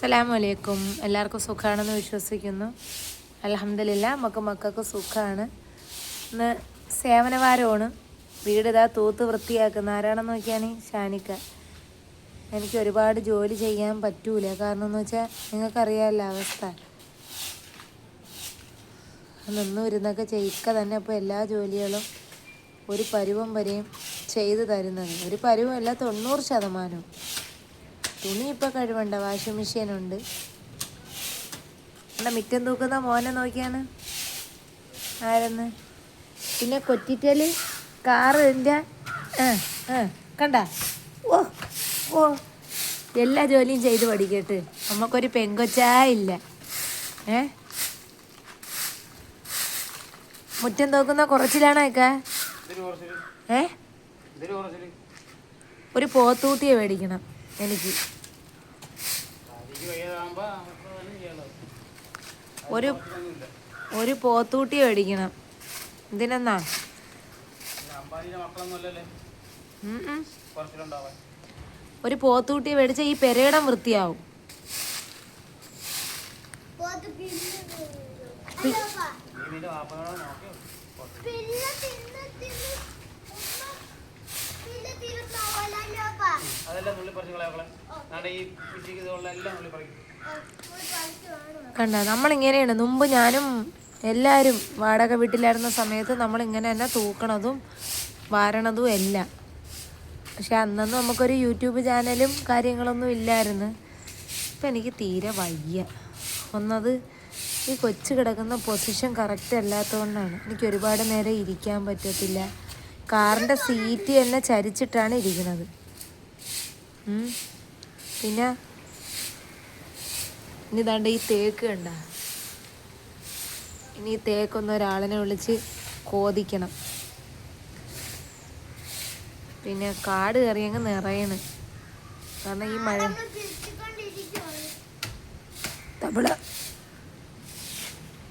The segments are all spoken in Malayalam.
അസ്സലാമലൈക്കും. എല്ലാവർക്കും സുഖമാണെന്ന് വിശ്വസിക്കുന്നു. അൽഹംദുലില്ലാ മക്കൾക്ക് സുഖമാണ്. ഇന്ന് സേവനവാരമാണ്. വീട് ഇതാ തൂത്ത് വൃത്തിയാക്കുന്ന ആരാണെന്ന് നോക്കിയാണ് ഷാനിക്ക. എനിക്ക് ഒരുപാട് ജോലി ചെയ്യാൻ പറ്റൂല, കാരണം എന്ന് വെച്ചാൽ നിങ്ങൾക്കറിയാമല്ലോ അവസ്ഥ. നിന്നും ഇരുന്നൊക്കെ ചെയ്യിക്ക തന്നെ ഇപ്പോൾ എല്ലാ ജോലികളും ഒരു പരുവം വരെയും ചെയ്തു തരുന്നത്. ഒരു പരുവമല്ല, 90%. തുണി ഇപ്പോൾ കഴിവണ്ട, വാഷിംഗ് മെഷീനുണ്ട്. എന്നാ മിറ്റം തൂക്കുന്ന മോനെ നോക്കിയാണ് ആരെന്ന്. പിന്നെ കൊറ്റിറ്റല് കാറിൻ്റെ കണ്ട. ഓ ഓ എല്ലാ ജോലിയും ചെയ്ത് പഠിക്കട്ട്. നമുക്കൊരു പെങ്കൊച്ചായില്ല. മുറ്റം തൂക്കുന്ന കുറച്ചിലാണേക്കാ. ഒരു പോത്തൂട്ടിയെ മേടിക്കണം എനിക്ക്. ഒരു പോത്തൂട്ടി മേടിക്കണം. എന്തിനെന്നാ? ഒരു പോത്തൂട്ടി മേടിച്ച ഈ പെരയിടം വൃത്തിയാവും. കണ്ട, നമ്മളിങ്ങനെയാണ്. മുമ്പ് ഞാനും എല്ലാവരും വാടക വീട്ടിലായിരുന്ന സമയത്ത് നമ്മളിങ്ങനെ തന്നെ തൂക്കണതും വാരണതും എല്ലാം. പക്ഷെ അന്നൊന്നും നമുക്കൊരു യൂട്യൂബ് ചാനലും കാര്യങ്ങളൊന്നും ഇല്ലായിരുന്നു. ഇപ്പം എനിക്ക് തീരെ വയ്യ. ഒന്നത് ഈ കൊച്ചു കിടക്കുന്ന പൊസിഷൻ കറക്റ്റ് അല്ലാത്തതുകൊണ്ടാണ്. എനിക്ക് ഒരുപാട് നേരം ഇരിക്കാൻ പറ്റത്തില്ല. കാറിൻ്റെ സീറ്റ് തന്നെ ചരിച്ചിട്ടാണ് ഇരിക്കുന്നത്. പിന്നെ ഇനി ദാണ്ട് ഈ തേക്ക് കണ്ട. ഇനി ഈ തേക്കൊന്ന് ഒരാളിനെ വിളിച്ച് കോതിക്കണം. പിന്നെ കാട് കയറിയങ്ങ് നിറയണ്. കാരണം ഈ മഴ തബിള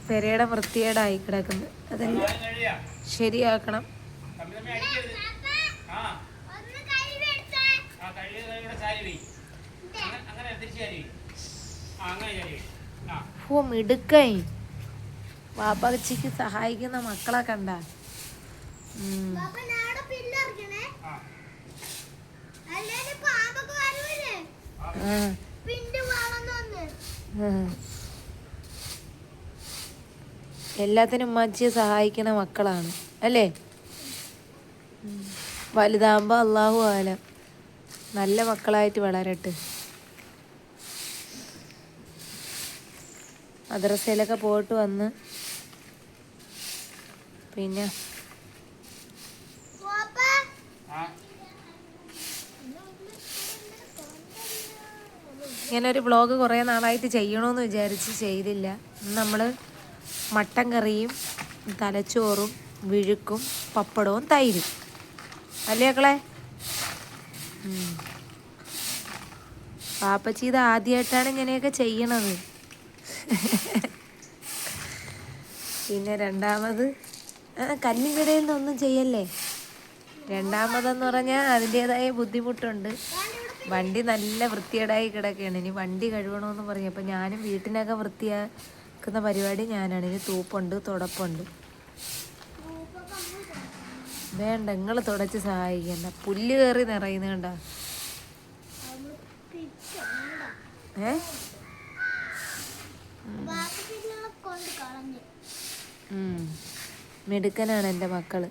പെരയുടെ വൃത്തികേടായി കിടക്കുന്നത്. അതെല്ലാം ശരിയാക്കണം. ഓ മിടുക്കായി വാപ്പച്ചിക്ക് സഹായിക്കുന്ന മക്കളെ കണ്ട. എല്ലാത്തിനും ഉമ്മച്ചിയെ സഹായിക്കുന്ന മക്കളാണ് അല്ലേ? വലുതാകുമ്പോൾ അല്ലാഹു ആലം നല്ല മക്കളായിട്ട് വളരട്ടെ. മദ്രസയിലൊക്കെ പോയിട്ട് വന്ന് പിന്നെ ഇങ്ങനൊരു വ്ളോഗ് കുറേ നാളായിട്ട് ചെയ്യണമെന്ന് വിചാരിച്ച് ചെയ്തില്ല. നമ്മൾ മട്ടൻ കറിയും തലച്ചോറും വിഴുക്കും പപ്പടവും തൈരും അല്ലേ മക്കളെ? പാപ്പച്ചി ഇത് ആദ്യമായിട്ടാണ് ഇങ്ങനെയൊക്കെ ചെയ്യണത്. പിന്നെ രണ്ടാമത് കന്നിക്കിടയിൽ നിന്നൊന്നും ചെയ്യല്ലേ. രണ്ടാമതെന്ന് പറഞ്ഞാൽ അതിൻ്റേതായ ബുദ്ധിമുട്ടുണ്ട്. വണ്ടി നല്ല വൃത്തികേടായി കിടക്കുകയാണ്. ഇനി വണ്ടി കഴുകണമെന്ന് പറഞ്ഞു. അപ്പം ഞാനും വീട്ടിനൊക്കെ വൃത്തിയാക്കുന്ന പരിപാടി ഞാനാണ്. ഇനി തൂപ്പുണ്ട്, തുടപ്പുണ്ട്. വേണ്ട, നിങ്ങൾ തുടച്ച് സഹായിക്കണ്ട. പുല്ല് കയറി നിറയുന്ന കണ്ട. മിടുക്കനാണ് എൻ്റെ മക്കള്.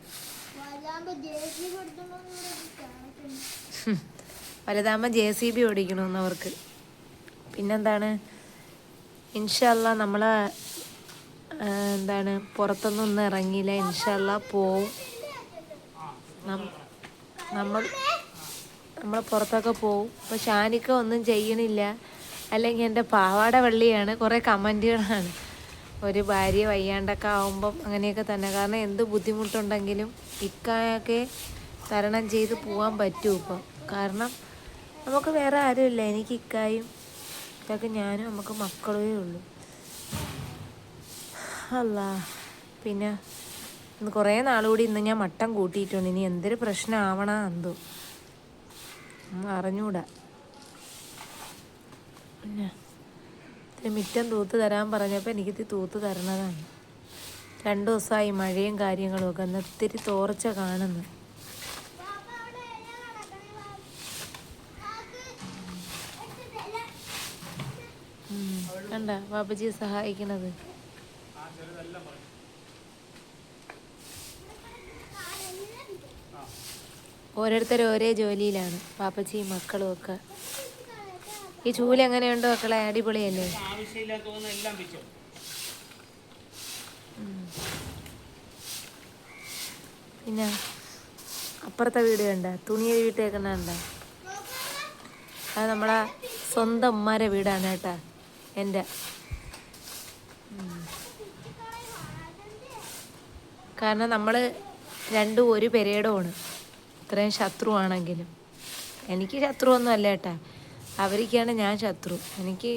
വലുതാകുമ്പോൾ JCB ഓടിക്കണമെന്ന് അവർക്ക്. പിന്നെന്താണ്, ഇൻഷാ അല്ലാ നമ്മൾ പുറത്തൊന്നും ഇറങ്ങിയില്ല. ഇൻഷാ അല്ലാ പോവും. നമ്മൾ പുറത്തൊക്കെ പോവും. അപ്പോൾ ഷാനിക്ക ഒന്നും ചെയ്യണില്ല, അല്ലെങ്കിൽ എൻ്റെ പാവാട വെള്ളിയാണ്. കുറേ കമൻറ്റുകളാണ്. ഒരു ഭാര്യ വയ്യാണ്ടൊക്കെ ആവുമ്പം അങ്ങനെയൊക്കെ തന്നെ. കാരണം എന്ത് ബുദ്ധിമുട്ടുണ്ടെങ്കിലും ഇക്കായൊക്കെ തരണം ചെയ്ത് പോകാൻ പറ്റും ഇപ്പം. കാരണം നമുക്ക് വേറെ ആരുമില്ല. എനിക്ക് ഇക്കായും ഇതൊക്കെ ഞാനും നമുക്ക് മക്കളേ ഉള്ളൂ. അല്ലാ. പിന്നെ ഇന്ന് കുറേ നാളുകൂടി ഇന്ന് ഞാൻ മട്ടൻ കൂട്ടിയിട്ടുണ്ട്. ഇനി എന്തൊരു പ്രശ്നമാവണം എന്തോ അറിഞ്ഞൂടാ. പിന്നെ മിറ്റം തൂത്ത് തരാൻ പറഞ്ഞപ്പോൾ എനിക്കിത് തൂത്ത് തരണതാണ്. 2 ദിവസമായി മഴയും കാര്യങ്ങളും ഒക്കെ. ഒന്ന് ഇത്തിരി തോർച്ച കാണുന്നു. കണ്ട പാപ്പച്ചിയെ സഹായിക്കണത്. ഓരോരുത്തരും ഒരേ ജോലിയിലാണ്, പാപ്പച്ചിയും മക്കളും ഒക്കെ. ഈ ചൂല് എങ്ങനെയുണ്ടോ മക്കളെ? അടിപൊളിയല്ലേ? പിന്നെ അപ്പുറത്തെ വീട് കണ്ട തുണി വീട്ടേക്കുന്ന കണ്ട, അത് നമ്മളെ സ്വന്തം ഉമ്മാരെ വീടാണ് കേട്ടാ. എൻ്റെ കാരണം നമ്മൾ രണ്ടും ഒരു പെരേടമാണ്. ഇത്രയും ശത്രുവാണെങ്കിലും എനിക്ക് ശത്രുവൊന്നും അല്ല കേട്ടാ. അവർക്കാണ് ഞാൻ ശത്രു. എനിക്ക്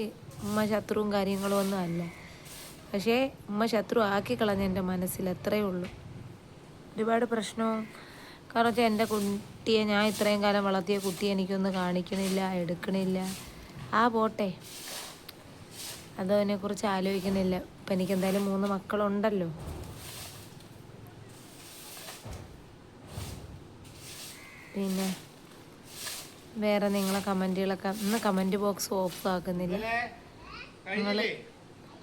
ഉമ്മ ശത്രുവും കാര്യങ്ങളും ഒന്നും അല്ല. പക്ഷേ ഉമ്മ ശത്രു ആക്കി കളഞ്ഞ എൻ്റെ മനസ്സിൽ, അത്രയേ ഉള്ളൂ. ഒരുപാട് പ്രശ്നവും. കാരണം വെച്ചാൽ എൻ്റെ കുട്ടിയെ, ഞാൻ ഇത്രയും കാലം വളർത്തിയ കുട്ടിയെ എനിക്കൊന്ന് കാണിക്കണില്ല, എടുക്കണില്ല. പോട്ടെ, അതതിനെക്കുറിച്ച് ആലോചിക്കണില്ല. ഇപ്പം എനിക്കെന്തായാലും 3 മക്കളുണ്ടല്ലോ. പിന്നെ വേറെ നിങ്ങളെ കമൻറ്റുകളൊക്കെ, ഇന്ന് കമൻറ്റ് ബോക്സ് ഓഫ് ആക്കുന്നില്ല. നിങ്ങൾ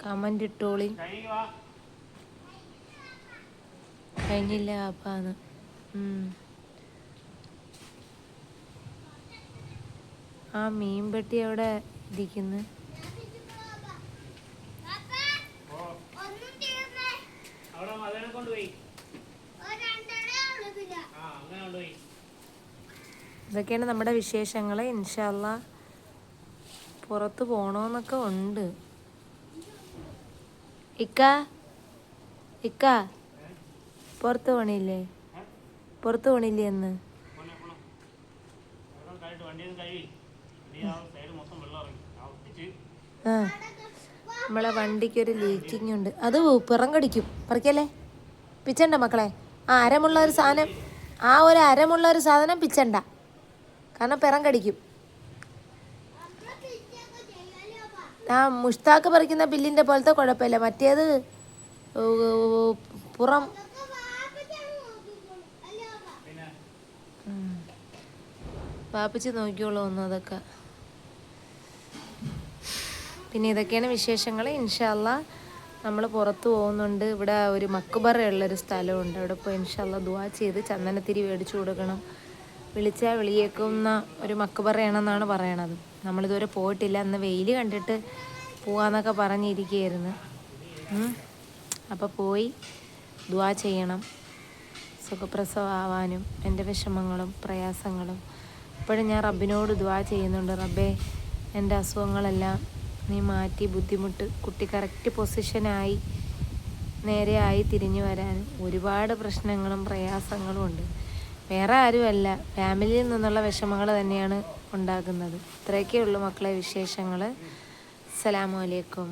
കമൻറ്റ് ഇട്ടോളി. കഴിഞ്ഞില്ല അപ്പാന്ന്. ആ മീൻപെട്ടി അവിടെ ഇരിക്കുന്നു. ഇതൊക്കെയാണ് നമ്മുടെ വിശേഷങ്ങൾ. ഇൻഷാ അല്ലാ പുറത്ത് പോകണമെന്നൊക്കെ ഉണ്ട്. ഇക്ക പുറത്ത് പോണില്ലേ? പുറത്ത് പോണില്ലേ എന്ന്? നമ്മളെ വണ്ടിക്കൊരു ലീക്കിംഗ് ഉണ്ട്. അത് പിറം കടിക്കും. പറിക്കല്ലേ, പിച്ചണ്ട മക്കളെ. അരമുള്ള ഒരു സാധനം, അരമുള്ള ഒരു സാധനം പിച്ചണ്ട. കാരണം പിറം കടിക്കും. മുഷ്താക്ക് പറിക്കുന്ന ബില്ലിൻ്റെ പോലത്തെ കുഴപ്പമില്ല. മറ്റേത് പുറം. പാപ്പിച്ച് നോക്കിയോളൂ ഒന്ന് അതൊക്കെ. പിന്നെ ഇതൊക്കെയാണ് വിശേഷങ്ങൾ. ഇൻഷാ അല്ലാ നമ്മൾ പുറത്ത് പോകുന്നുണ്ട്. ഇവിടെ ഒരു മക്ബറയുള്ളൊരു സ്ഥലമുണ്ട്. അവിടെ പോയി ഇൻഷാ അല്ലാ ദുആ ചെയ്ത് ചന്ദനത്തിരി മേടിച്ചു കൊടുക്കണം. വിളിച്ചാൽ വിളിയേക്കുന്ന ഒരു മക്ബറയാണെന്നാണ് പറയണത്. നമ്മളിതുവരെ പോയിട്ടില്ല. അന്ന് വെയിൽ കണ്ടിട്ട് പോവാന്നൊക്കെ പറഞ്ഞിരിക്കുകയായിരുന്നു. അപ്പോൾ പോയി ദുആ ചെയ്യണം, സുഖപ്രസവമാവാനും എൻ്റെ വിഷമങ്ങളും പ്രയാസങ്ങളും. ഇപ്പോഴും ഞാൻ റബ്ബിനോട് ദുആ ചെയ്യുന്നുണ്ട്. റബ്ബേ, എൻ്റെ അസുഖങ്ങളെല്ലാം നീ മാറ്റി, ബുദ്ധിമുട്ട് കുട്ടി കറക്റ്റ് പൊസിഷനായി നേരെയായി തിരിഞ്ഞു വരാനും. ഒരുപാട് പ്രശ്നങ്ങളും പ്രയാസങ്ങളും ഉണ്ട്. വേറെ ആരുമല്ല, ഫാമിലിയിൽ നിന്നുള്ള വിഷമങ്ങൾ തന്നെയാണ് ഉണ്ടാകുന്നത്. ഇത്രയൊക്കെ ഉള്ളൂ മക്കളെ വിശേഷങ്ങൾ. അസ്സലാമു അലൈക്കും.